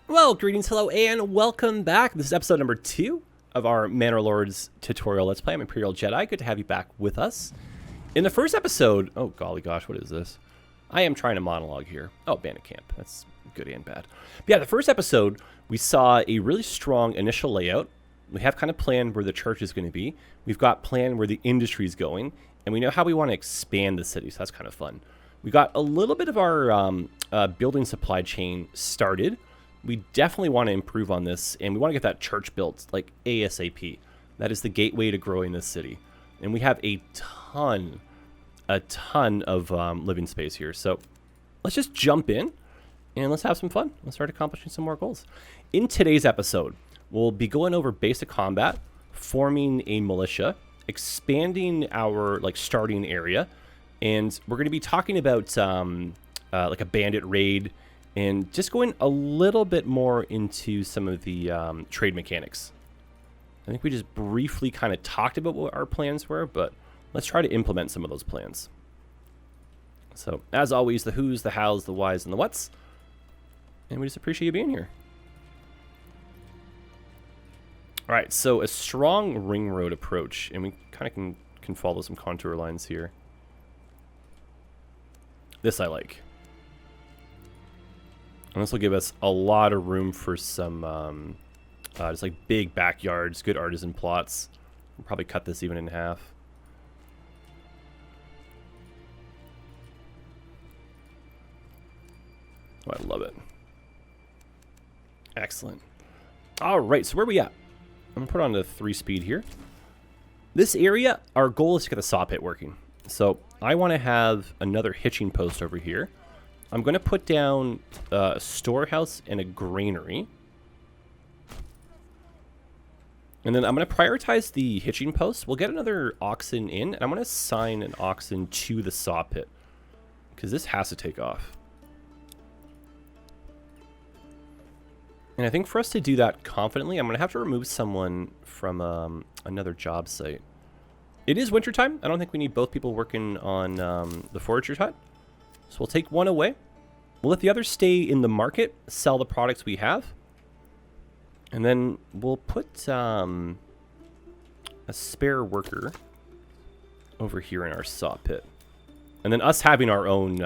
Well, greetings, hello, and welcome back. This is episode number 2 of our Manor Lords tutorial Let's Play. I'm Imperial Jedi. Good to have you back with us. In the first episode, oh golly gosh, what is this? I am trying to monologue here. Oh, bandit camp. That's good and bad. But yeah, the first episode, we saw a really strong initial layout. We have kind of planned where the church is going to be. We've got planned where the industry is going, and we know how we want to expand the city, so that's kind of fun. We got a little bit of our building supply chain started. We definitely want to improve on this, and we want to get that church built, like ASAP. That is the gateway to growing this city. And we have a ton of living space here. So let's just jump in, and let's have some fun. Let's start accomplishing some more goals. In today's episode, we'll be going over basic combat, forming a militia, expanding our starting area, and we're going to be talking about like a bandit raid, and just going a little bit more into some of the trade mechanics. I think we just briefly kind of talked about what our plans were, but let's try to implement some of those plans. So, as always, the who's, the how's, the why's, and the what's. And we just appreciate you being here. All right, so a strong ring road approach, and we kind of can follow some contour lines here. This I like. And this will give us a lot of room for some just like big backyards, good artisan plots. We'll probably cut this even in half. Oh, I love it. Excellent. All right, so where are we at? I'm gonna put on the 3-speed here. This area, our goal is to get the saw pit working. So I want to have another hitching post over here. I'm going to put down a storehouse and a granary. And then I'm going to prioritize the hitching post. We'll get another oxen in, and I'm going to assign an oxen to the saw pit, because this has to take off. And I think for us to do that confidently, I'm going to have to remove someone from another job site. It is wintertime. I don't think we need both people working on the forager's hut. So we'll take one away. We'll let the other stay in the market, sell the products we have. And then we'll put a spare worker over here in our saw pit. And then us having our own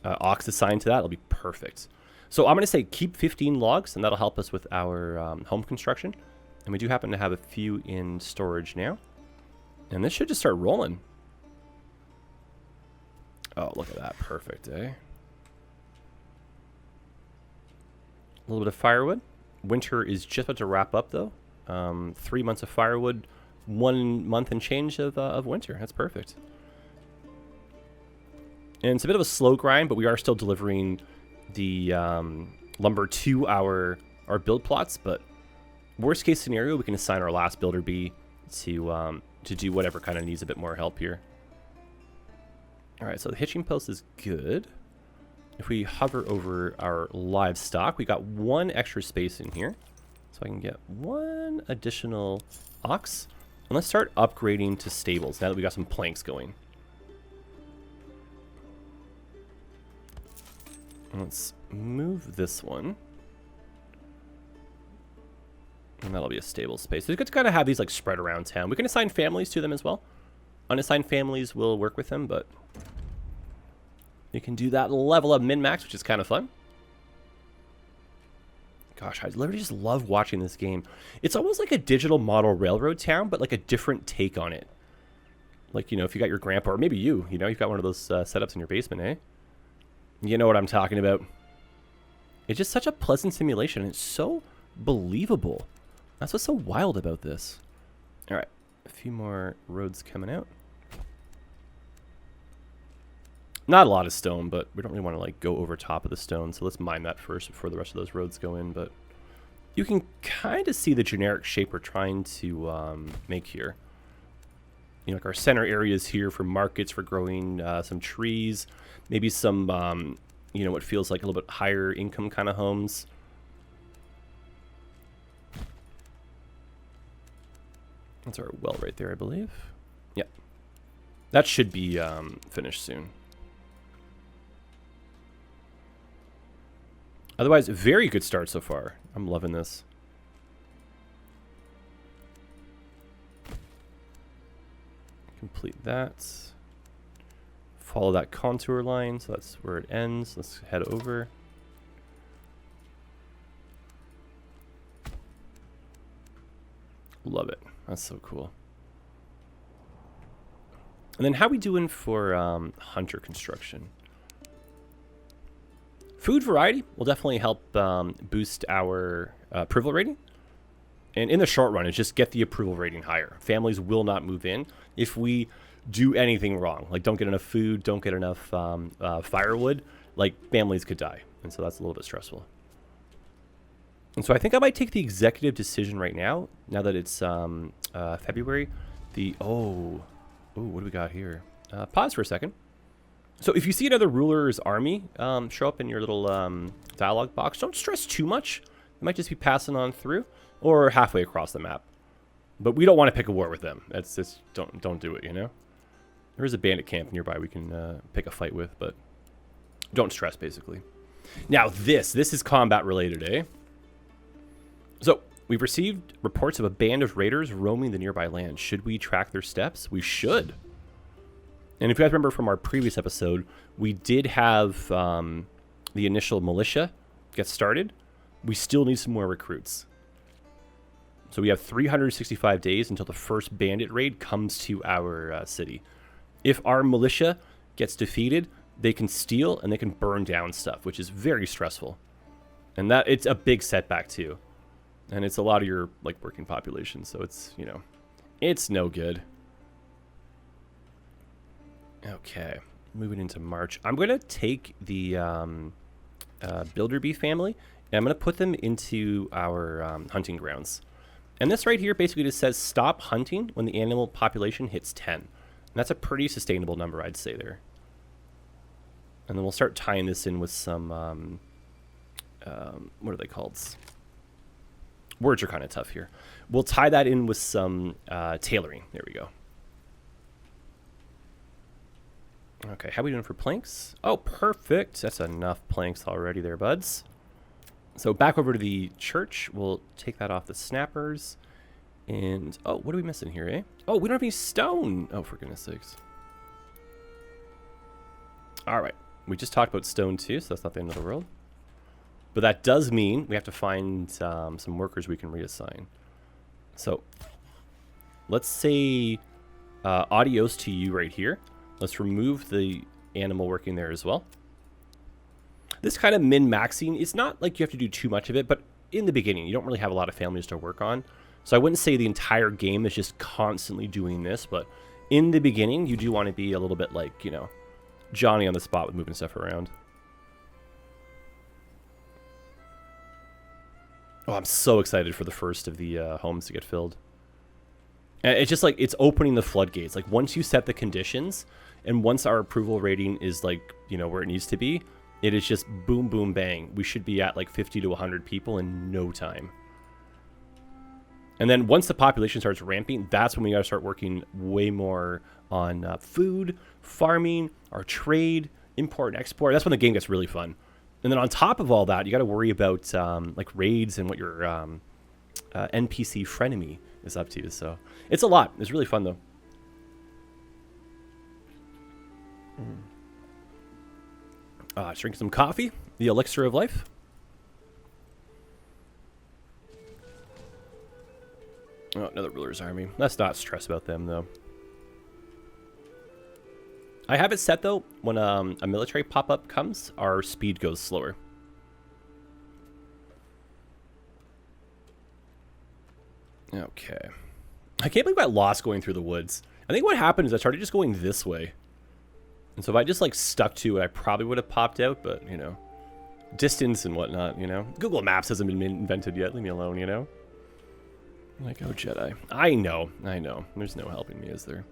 ox assigned to that will be perfect. So I'm going to say keep 15 logs, and that'll help us with our home construction. And we do happen to have a few in storage now. And this should just start rolling. Oh, look at that. Perfect, eh? A little bit of firewood. Winter is just about to wrap up, though. 3 months of firewood, 1 month and change of winter. That's perfect. And it's a bit of a slow grind, but we are still delivering the lumber to our build plots. But worst case scenario, we can assign our last builder bee to do whatever kind of needs a bit more help here. All right, so the hitching post is good. If we hover over our livestock, we got one extra space in here. So I can get one additional ox. And let's start upgrading to stables now that we got some planks going. And let's move this one. And that'll be a stable space. It's good to kind of have these like spread around town. We can assign families to them as well. Unassigned families will work with them, but you can do that level up min-max, which is kind of fun. Gosh, I literally just love watching this game. It's almost like a digital model railroad town, but like a different take on it. Like, you know, if you got your grandpa, or maybe you've got one of those setups in your basement, eh? You know what I'm talking about. It's just such a pleasant simulation. It's so believable. That's what's so wild about this. All right, a few more roads coming out. Not a lot of stone, but we don't really want to like go over top of the stone, so let's mine that first before the rest of those roads go in. But you can kind of see the generic shape we're trying to make here. You know, like our center areas here for markets, for growing some trees, maybe some, you know, what feels like a little bit higher income kind of homes. That's our well right there, I believe. Yep. That should be finished soon. Otherwise, very good start so far. I'm loving this. Complete that. Follow that contour line, so that's where it ends. Let's head over. Love it. That's so cool. And then how we doing for hunter construction? Food variety will definitely help boost our approval rating. And in the short run, it's just get the approval rating higher. Families will not move in if we do anything wrong. Like, don't get enough food, don't get enough firewood. Like, families could die. And so that's a little bit stressful. And so I think I might take the executive decision right now that it's February. What do we got here? Pause for a second. So if you see another ruler's army show up in your little dialogue box, don't stress too much. It might just be passing on through or halfway across the map. But we don't want to pick a war with them. That's just don't do it, you know? There is a bandit camp nearby we can pick a fight with, but don't stress, basically. Now this is combat related, eh? So we've received reports of a band of raiders roaming the nearby land. Should we track their steps? We should. And if you guys remember from our previous episode, we did have the initial militia get started. We still need some more recruits. So we have 365 days until the first bandit raid comes to our city. If our militia gets defeated, they can steal and they can burn down stuff, which is very stressful. And that it's a big setback too. And it's a lot of your like working population, so it's, you know, it's no good. Okay, moving into March. I'm going to take the builder bee family, and I'm going to put them into our hunting grounds. And this right here basically just says stop hunting when the animal population hits 10. And that's a pretty sustainable number, I'd say there. And then we'll start tying this in with some, what are they called? Words are kind of tough here. We'll tie that in with some tailoring. There we go. Okay, how are we doing for planks? Oh, perfect. That's enough planks already there, buds. So back over to the church. We'll take that off the snappers. And, oh, what are we missing here, eh? Oh, we don't have any stone. Oh, for goodness sakes. All right. We just talked about stone too, so that's not the end of the world. But that does mean we have to find some workers we can reassign. So let's say adios to you right here. Let's remove the animal working there as well. This kind of min-maxing, it's not like you have to do too much of it, but in the beginning, you don't really have a lot of families to work on. So I wouldn't say the entire game is just constantly doing this, but in the beginning, you do want to be a little bit like, you know, Johnny on the spot with moving stuff around. Oh, I'm so excited for the first of the homes to get filled. And it's just like, it's opening the floodgates. Like, once you set the conditions, and once our approval rating is like, you know, where it needs to be, it is just boom, boom, bang. We should be at like 50 to 100 people in no time. And then once the population starts ramping, that's when we got to start working way more on food, farming, our trade, import and export. That's when the game gets really fun. And then on top of all that, you got to worry about like raids and what your NPC frenemy is up to. So it's a lot. It's really fun though. Let's drink some coffee, the elixir of life. Oh, another ruler's army. Let's not stress about them though. I have it set though, when a military pop-up comes, our speed goes slower. Okay. I can't believe I lost going through the woods. I think what happened is I started just going this way. And so if I just like stuck to it, I probably would have popped out, but you know, distance and whatnot, you know. Google Maps hasn't been invented yet, leave me alone, you know. Like, oh, Jedi. I know. There's no helping me, is there?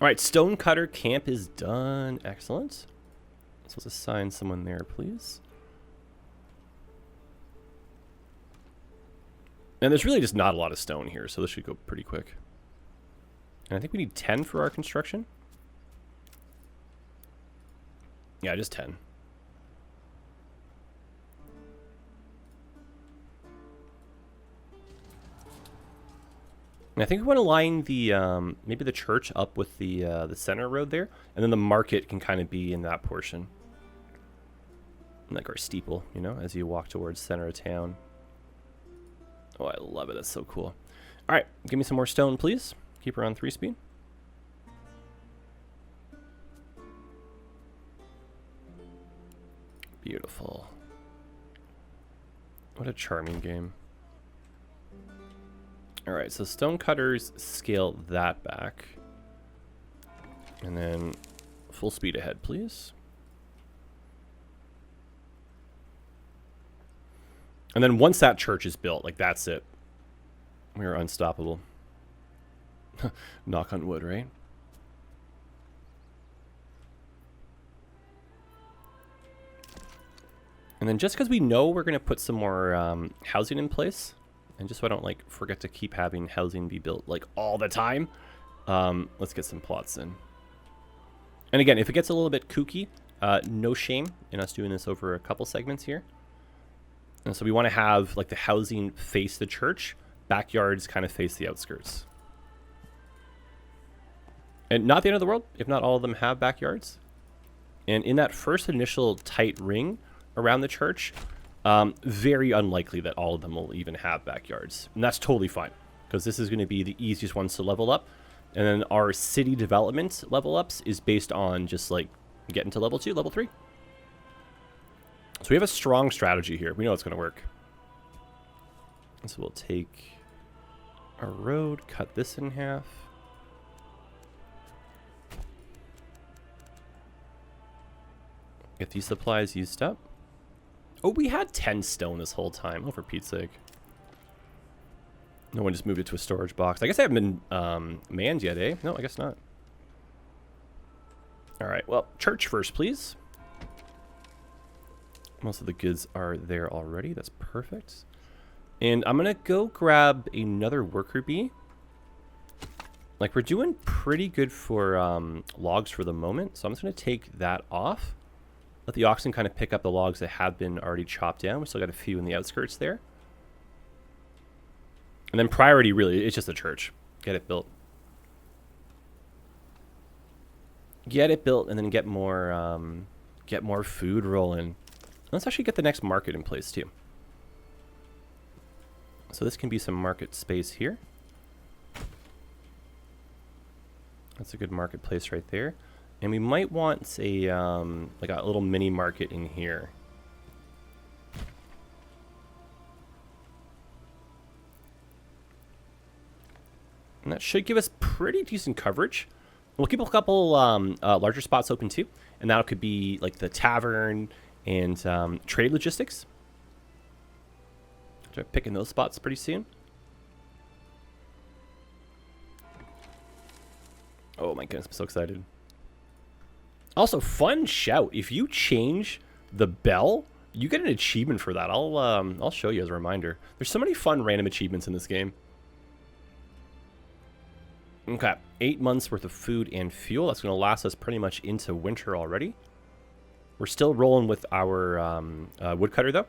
All right, Stonecutter Camp is done. Excellent. So let's assign someone there, please. And there's really just not a lot of stone here, so this should go pretty quick. And I think we need 10 for our construction. Yeah, just 10. And I think we want to line the maybe the church up with the center road there, and then the market can kind of be in that portion, like our steeple, you know, as you walk towards center of town. Oh, I love it. That's so cool. All right, give me some more stone, please. Keep her on 3-speed. Beautiful. What a charming game. All right, so stone cutters scale that back. And then full speed ahead, please. And then once that church is built, like that's it. We're unstoppable. Knock on wood, right? And then just because we know we're going to put some more housing in place, and just so I don't like forget to keep having housing be built like all the time, let's get some plots in. And again, if it gets a little bit kooky, no shame in us doing this over a couple segments here. And so we want to have like the housing face the church, backyards kind of face the outskirts. And not the end of the world if not all of them have backyards. And in that first initial tight ring around the church, very unlikely that all of them will even have backyards. And that's totally fine, because this is going to be the easiest ones to level up. And then our city development level ups is based on just like getting to level 2, level 3. So we have a strong strategy here. We know it's going to work. So we'll take our road, cut this in half. Get these supplies used up. Oh, we had 10 stone this whole time. Oh, for Pete's sake. No one just moved it to a storage box. I guess I haven't been manned yet, eh? No, I guess not. All right, well, church first, please. Most of the goods are there already. That's perfect. And I'm going to go grab another worker bee. Like, we're doing pretty good for logs for the moment. So I'm just going to take that off. Let the oxen kind of pick up the logs that have been already chopped down. We still got a few in the outskirts there. And then priority, really, it's just the church. Get it built. Get it built and then get more food rolling. Let's actually get the next market in place too. So this can be some market space here. That's a good marketplace right there. And we might want a like a little mini market in here. And that should give us pretty decent coverage. We'll keep a couple larger spots open too. And that could be like the tavern and trade logistics. Start picking those spots pretty soon. Oh my goodness, I'm so excited. Also, fun shout. If you change the bell, you get an achievement for that. I'll show you as a reminder. There's so many fun random achievements in this game. Okay, 8 months worth of food and fuel. That's going to last us pretty much into winter already. We're still rolling with our woodcutter, though.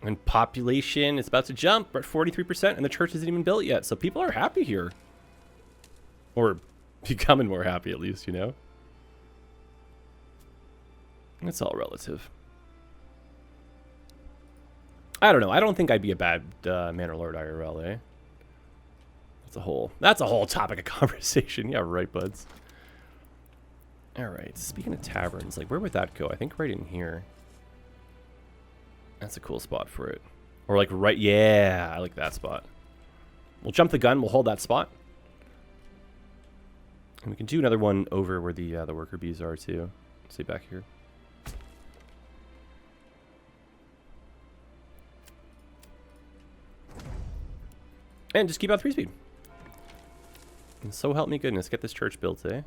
And population is about to jump. We're at 43%, and the church isn't even built yet. So people are happy here. Or becoming more happy, at least, you know? It's all relative. I don't know. I don't think I'd be a bad Manor Lord IRL, eh? That's a whole topic of conversation. Yeah, right, buds. All right. Speaking of taverns, like, where would that go? I think right in here. That's a cool spot for it. Or like right, yeah, I like that spot. We'll jump the gun. We'll hold that spot. And we can do another one over where the worker bees are too. Let's see back here. And just keep out 3-speed. And so help me goodness, get this church built, eh?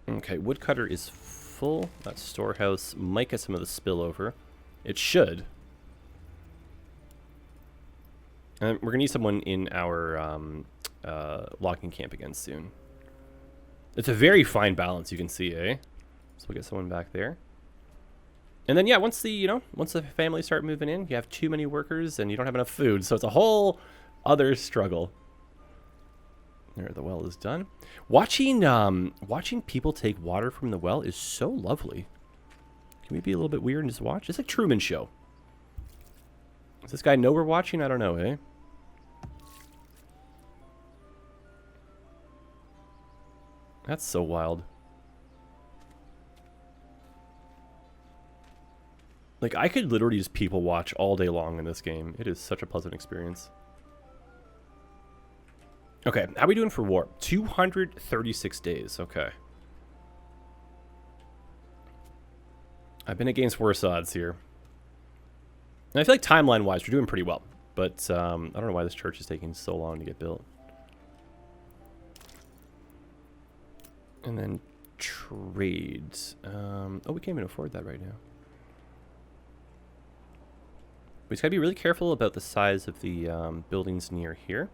Okay, woodcutter is full. That storehouse might get some of the spillover. It should. And we're gonna need someone in our logging camp again soon. It's a very fine balance, you can see, eh? So we'll get someone back there. And then, yeah, once the family start moving in, you have too many workers and you don't have enough food. So it's a whole other struggle. There, the well is done. Watching people take water from the well is so lovely. Can we be a little bit weird and just watch? It's like Truman Show. Does this guy know we're watching? I don't know, eh? That's so wild. Like, I could literally just people watch all day long in this game. It is such a pleasant experience. Okay, how are we doing for war? 236 days, okay. I've been against worse odds here. And I feel like timeline-wise, we're doing pretty well. But I don't know why this church is taking so long to get built. And then trades. Oh, we can't even afford that right now. We just gotta be really careful about the size of the buildings near here.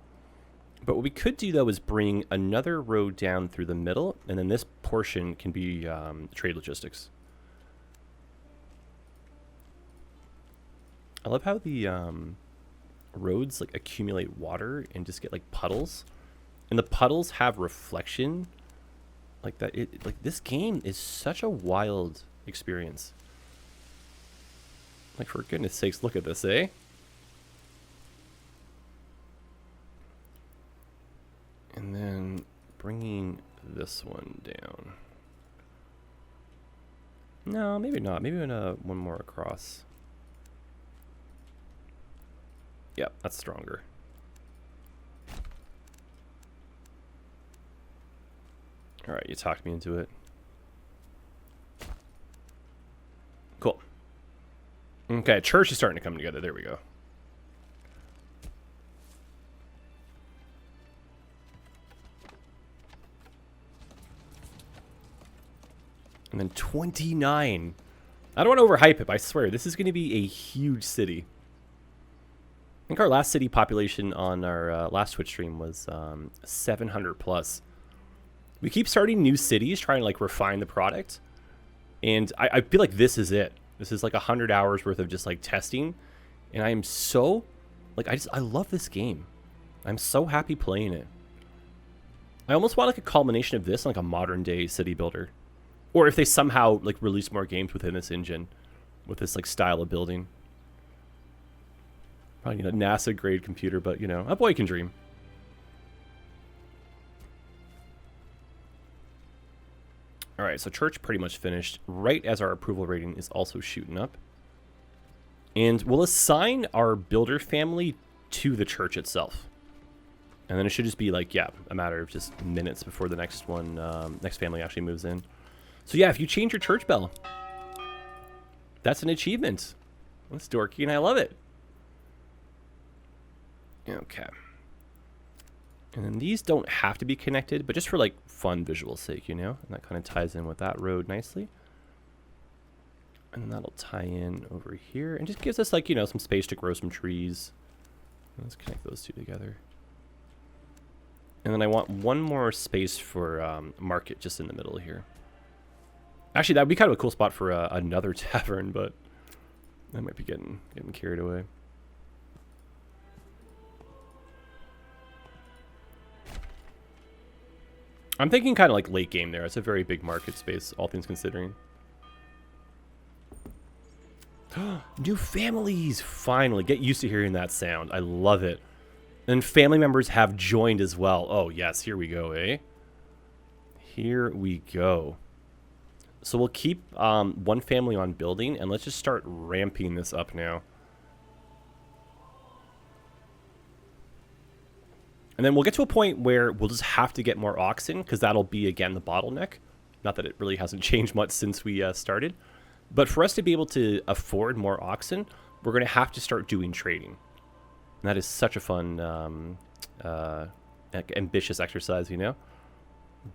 But what we could do, though, is bring another road down through the middle, and then this portion can be trade logistics. I love how the roads like accumulate water and just get like puddles, and the puddles have reflection. Like that, like this game is such a wild experience. Like, for goodness sakes, look at this, eh? And then bringing this one down. No, maybe not. Maybe one more across. Yep, that's stronger. All right, you talked me into it. Cool. Okay, church is starting to come together. There we go. And then 29. I don't want to overhype it, but I swear, this is going to be a huge city. I think our last city population on our last Twitch stream was 700 plus. We keep starting new cities, trying to like refine the product. And I feel like this is it. This is like 100 hours worth of just like testing. And I am so, like, I love this game. I'm so happy playing it. I almost want like a culmination of this, like a modern day city builder. Or if they somehow like release more games within this engine, with this like style of building. Probably a NASA grade computer, but you know, a boy can dream. All right, so church pretty much finished right as our approval rating is also shooting up. And we'll assign our builder family to the church itself. And then it should just be like, yeah, a matter of just minutes before the next one, next family actually moves in. So yeah, if you change your church bell, that's an achievement. That's dorky and I love it. Okay. And then these don't have to be connected, but just for like fun visual sake, you know? And that kind of ties in with that road nicely. And then that'll tie in over here and just gives us like, you know, some space to grow some trees. Let's connect those two together. And then I want one more space for market just in the middle here. Actually, that would be kind of a cool spot for another tavern, but I might be getting carried away. I'm thinking kind of like late game there. It's a very big market space, all things considering. New families! Finally, get used to hearing that sound. I love it. And family members have joined as well. Oh, yes, here we go, eh? Here we go. So we'll keep one family on building, and let's just start ramping this up now. And then we'll get to a point where we'll just have to get more oxen, because that'll be, again, the bottleneck. Not that it really hasn't changed much since we started. But for us to be able to afford more oxen, we're going to have to start doing trading. And that is such a fun, ambitious exercise, you know?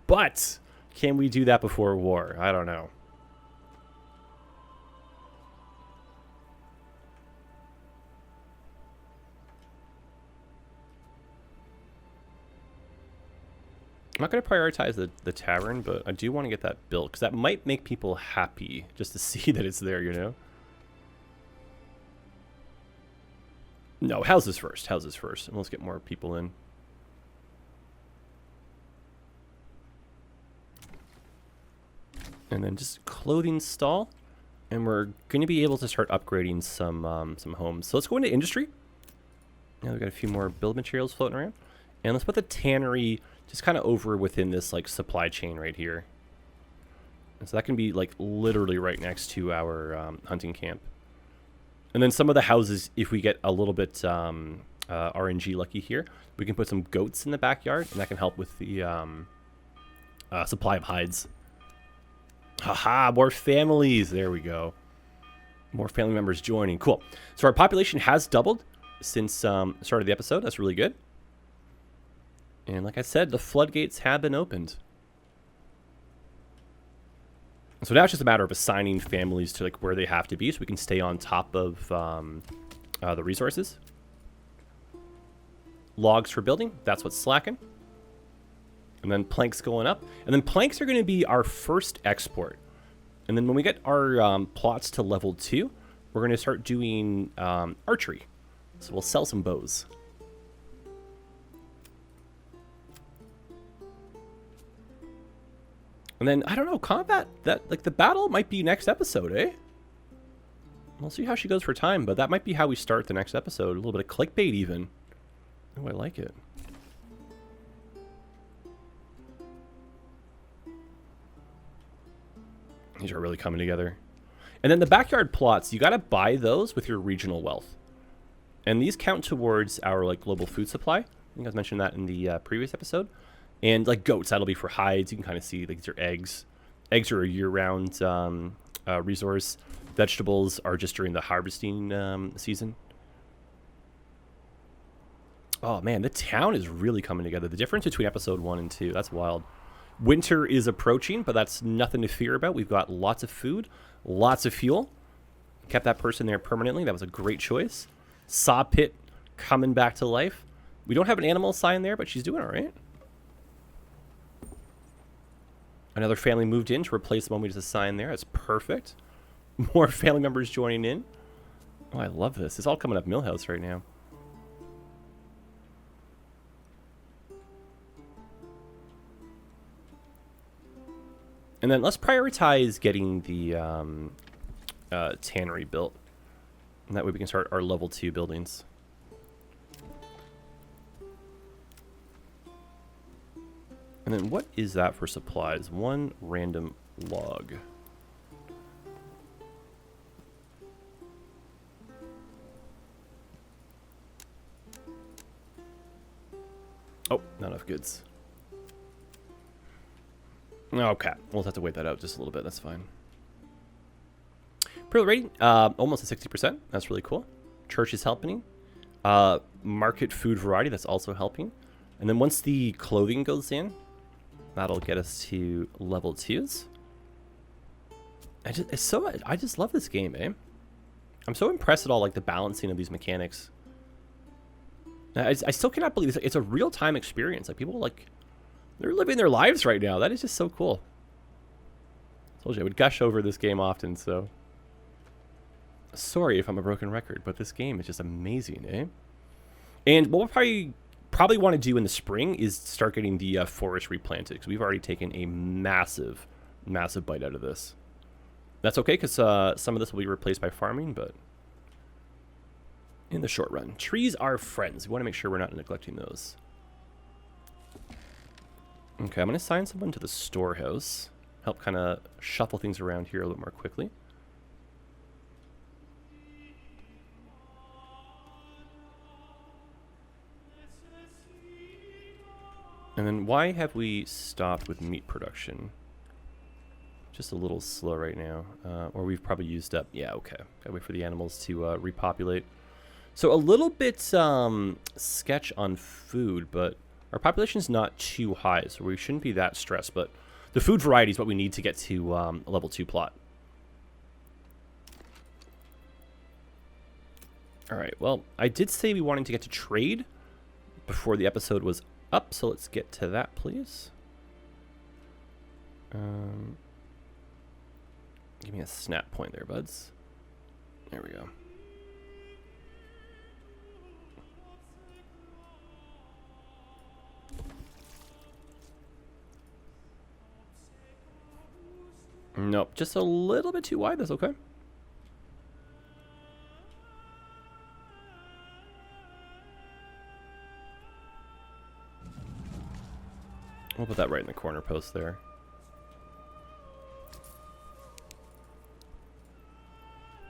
But can we do that before war? I don't know. I'm not going to prioritize the tavern, but I do want to get that built, because that might make people happy just to see that it's there, you know? No, houses first. Houses first. And let's get more people in. And then just clothing stall. And we're going to be able to start upgrading some homes. So let's go into industry. Now we've got a few more build materials floating around. And let's put the tannery just kind of over within this like supply chain right here. And so that can be like literally right next to our hunting camp. And then some of the houses, if we get a little bit RNG lucky here, we can put some goats in the backyard, and that can help with the supply of hides. Haha, more families. There we go. More family members joining. Cool. So our population has doubled since start of the episode. That's really good. And like I said, the floodgates have been opened. So now it's just a matter of assigning families to like where they have to be so we can stay on top of the resources. Logs for building, that's what's slacking. And then planks going up. And then planks are going to be our first export. And then when we get our plots to level 2, we're going to start doing archery. So we'll sell some bows. And then, I don't know, combat, that like the battle might be next episode, eh? We'll see how she goes for time, but that might be how we start the next episode. A little bit of clickbait even. Oh, I like it. These are really coming together. And then the backyard plots, you got to buy those with your regional wealth. And these count towards our like global food supply. I think I was mentioning that in the previous episode. And like goats, that'll be for hides. You can kind of see like these are eggs. Eggs are a year-round resource. Vegetables are just during the harvesting season. Oh man, the town is really coming together. The difference between episode 1 and 2, that's wild. Winter is approaching, but that's nothing to fear about. We've got lots of food, lots of fuel. Kept that person there permanently. That was a great choice. Saw pit coming back to life. We don't have an animal sign there, but she's doing all right. Another family moved in to replace the one we just assigned there. That's perfect. More family members joining in. Oh, I love this. It's all coming up Millhouse right now. And then let's prioritize getting the tannery built. And that way we can start our level 2 buildings. And then what is that for supplies? One random log. Oh, not enough goods. Okay, we'll have to wait that out just a little bit. That's fine. Pro rating, almost at 60%. That's really cool. Church is helping. Market food variety, that's also helping. And then once the clothing goes in, that'll get us to level 2s. I just love this game, eh? I'm so impressed at all, like the balancing of these mechanics. I still cannot believe it's a real-time experience. Like people like they're living their lives right now. That is just so cool. I told you I would gush over this game often, so sorry if I'm a broken record, but this game is just amazing, eh? And what we'll probably want to do in the spring is start getting the forest replanted, because we've already taken a massive bite out of this. That's okay, because some of this will be replaced by farming, but in the short run, trees are friends. We want to make sure we're not neglecting those. Okay, I'm going to assign someone to the storehouse. Help kind of shuffle things around here a little more quickly. And then why have we stopped with meat production? Just a little slow right now. Or we've probably used up. Yeah, okay. Gotta wait for the animals to repopulate. So a little bit sketch on food, but our population is not too high, so we shouldn't be that stressed. But the food variety is what we need to get to a level 2 plot. All right, well, I did say we wanted to get to trade before the episode was up, so let's get to that, please. Give me a snap point there, buds. There we go. Nope, just a little bit too wide. That's okay. We'll put that right in the corner post there.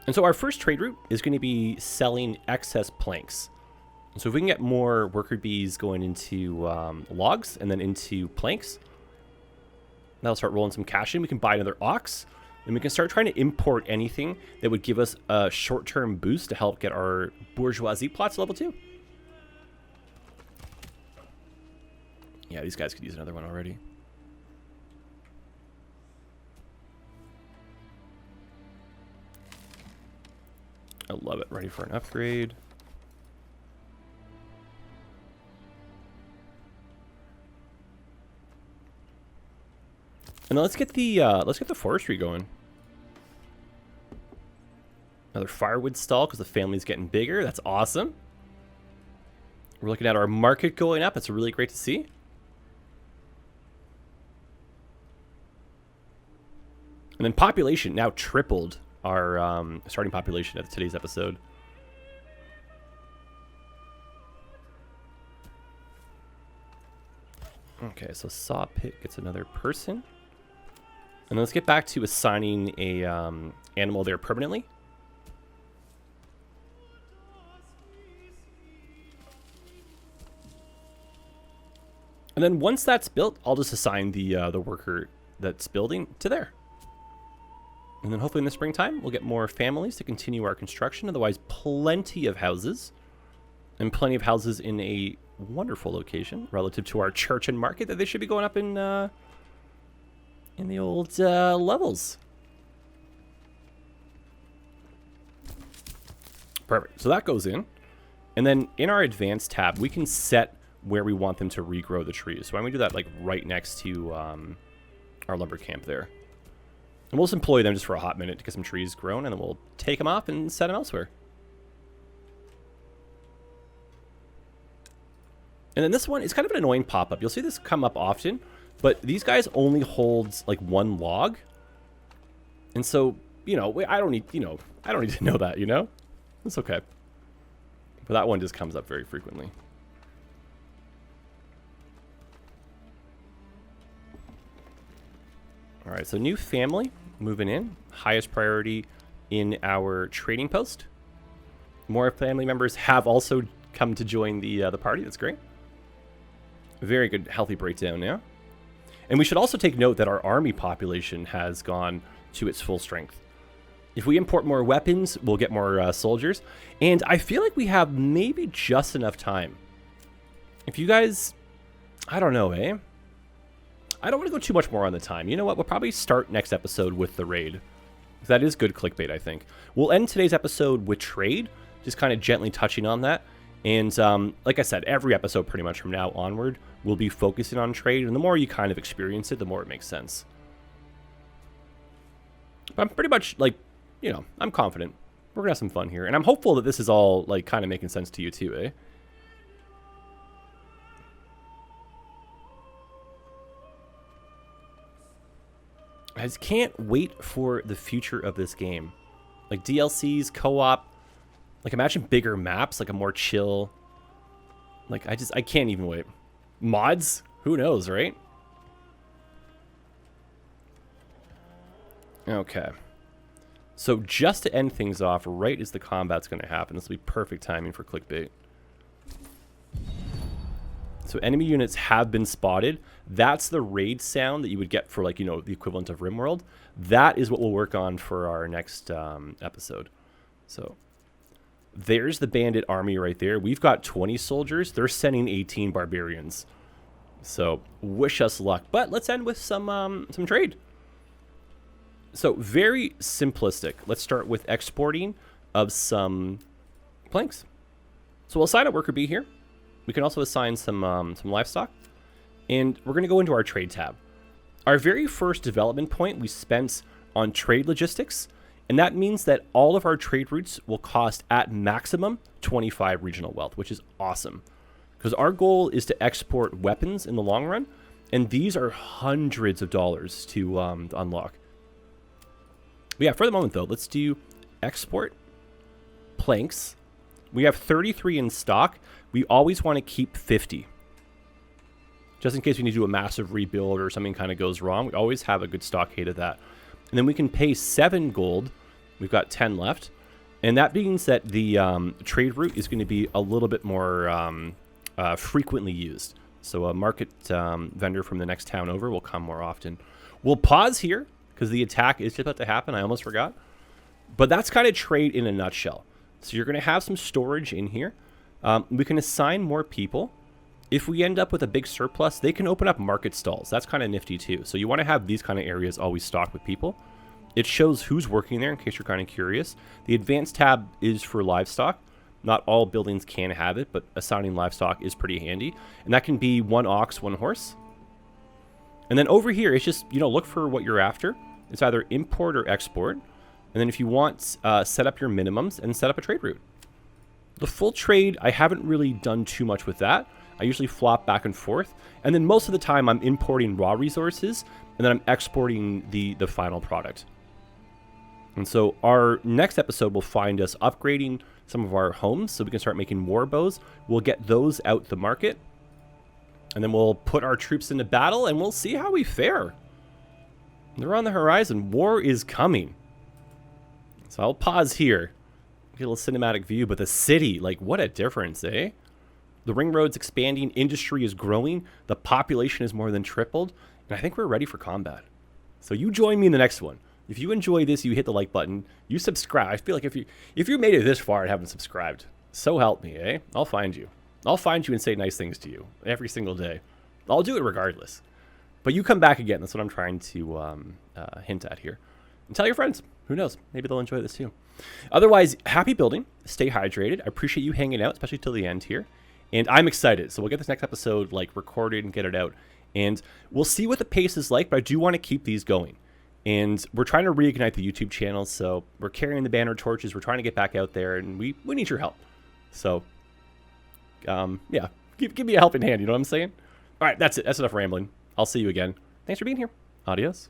And so our first trade route is going to be selling excess planks. So if we can get more worker bees going into logs and then into planks, that'll start rolling some cash in. We can buy another ox, and we can start trying to import anything that would give us a short-term boost to help get our bourgeoisie plots level 2. Yeah, these guys could use another one already. I love it. Ready for an upgrade. And let's get the forestry going. Another firewood stall because the family's getting bigger. That's awesome. We're looking at our market going up. That's really great to see. And then population now tripled our starting population at today's episode. Okay, so saw pit gets another person. And let's get back to assigning a animal there permanently. And then once that's built, I'll just assign the worker that's building to there. And then hopefully in the springtime, we'll get more families to continue our construction. Otherwise, plenty of houses. And plenty of houses in a wonderful location relative to our church and market that they should be going up in the old levels. Perfect. So that goes in. And then in our advanced tab, we can set where we want them to regrow the trees. So why don't we do that like right next to our lumber camp there. And we'll just employ them just for a hot minute to get some trees grown, and then we'll take them off and set them elsewhere. And then this one is kind of an annoying pop-up. You'll see this come up often, but these guys only hold like one log. And so, you know, I don't need to know that, you know? It's okay. But that one just comes up very frequently. All right, so new family moving in. Highest priority in our trading post. More family members have also come to join the party. That's great. Very good, healthy breakdown now. And we should also take note that our army population has gone to its full strength. If we import more weapons, we'll get more soldiers. And I feel like we have maybe just enough time. If you guys, I don't know, eh? I don't want to go too much more on the time. You know what? We'll probably start next episode with the raid. That is good clickbait, I think. We'll end today's episode with trade, just kind of gently touching on that. And like I said, every episode pretty much from now onward will be focusing on trade. And the more you kind of experience it, the more it makes sense. But I'm pretty much like, you know, I'm confident. We're going to have some fun here. And I'm hopeful that this is all like kind of making sense to you too, eh? I just can't wait for the future of this game. Like DLCs, co-op, like imagine bigger maps, like a more chill, like I can't even wait. Mods? Who knows, right? Okay. So just to end things off, right as the combat's going to happen, this will be perfect timing for clickbait. So enemy units have been spotted. That's the raid sound that you would get for, like, you know, the equivalent of RimWorld. That is what we'll work on for our next episode. So there's the bandit army right there. We've got 20 soldiers. They're sending 18 barbarians. So wish us luck. But let's end with some trade. So very simplistic. Let's start with exporting of some planks. So we'll assign a worker bee here. We can also assign some livestock. And we're going to go into our trade tab. Our very first development point we spent on trade logistics, and that means that all of our trade routes will cost at maximum 25 regional wealth, which is awesome. Because our goal is to export weapons in the long run, and these are hundreds of dollars to unlock. But yeah, for the moment though, let's do export planks. We have 33 in stock. We always want to keep 50. Just in case we need to do a massive rebuild or something kind of goes wrong, we always have a good stockade of that. And then we can pay 7 gold. We've got 10 left. And that means that the trade route is going to be a little bit more frequently used. So a market vendor from the next town over will come more often. We'll pause here because the attack is just about to happen. I almost forgot. But that's kind of trade in a nutshell. So you're going to have some storage in here. We can assign more people. If we end up with a big surplus, they can open up market stalls. That's kind of nifty too. So you want to have these kind of areas always stocked with people. It shows who's working there in case you're kind of curious. The advanced tab is for livestock. Not all buildings can have it, but assigning livestock is pretty handy. And that can be 1 ox, 1 horse. And then over here, it's just, look for what you're after. It's either import or export. And then if you want, set up your minimums and set up a trade route. The full trade, I haven't really done too much with that. I usually flop back and forth. And then most of the time I'm importing raw resources and then I'm exporting the final product. And so our next episode will find us upgrading some of our homes so we can start making war bows. We'll get those out the market. And then we'll put our troops into battle and we'll see how we fare. They're on the horizon. War is coming. So I'll pause here. Get a little cinematic view, but the city, like what a difference, eh? The ring road's expanding, industry is growing, the population is more than tripled, and I think we're ready for combat. So you join me in the next one. If you enjoy this, you hit the like button, you subscribe. I feel like if you made it this far and haven't subscribed, so help me, eh? I'll find you. I'll find you and say nice things to you every single day. I'll do it regardless. But you come back again. That's what I'm trying to hint at here. And tell your friends. Who knows? Maybe they'll enjoy this too. Otherwise, happy building. Stay hydrated. I appreciate you hanging out, especially till the end here. And I'm excited. So we'll get this next episode recorded and get it out. And we'll see what the pace is like, but I do want to keep these going. And we're trying to reignite the YouTube channel. So we're carrying the banner torches. We're trying to get back out there, and we need your help. So, yeah, give me a helping hand. You know what I'm saying? All right, that's it. That's enough rambling. I'll see you again. Thanks for being here. Adios.